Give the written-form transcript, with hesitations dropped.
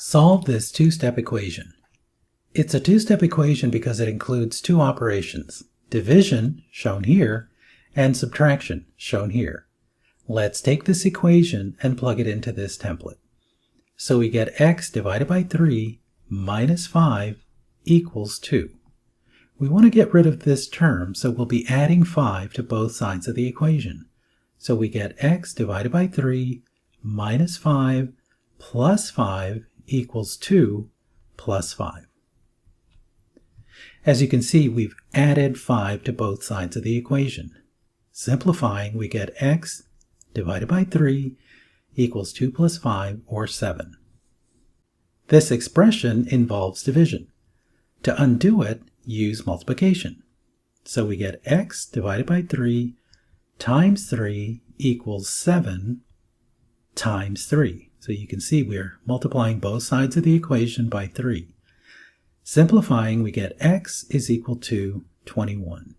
Solve this two-step equation. It's a two-step equation because it includes two operations, division, shown here, and subtraction, shown here. Let's take this equation and plug it into this template. So we get x divided by 3 minus 5 equals 2. We want to get rid of this term, so we'll be adding 5 to both sides of the equation. So we get x divided by 3 minus 5 plus 5 equals 2 plus 5. As you can see, we've added 5 to both sides of the equation. Simplifying, we get x divided by 3 equals 2 plus 5, or 7. This expression involves division. To undo it, use multiplication. So we get x divided by 3 times 3 equals 7 times 3. So you can see we're multiplying both sides of the equation by 3. Simplifying, we get x is equal to 21.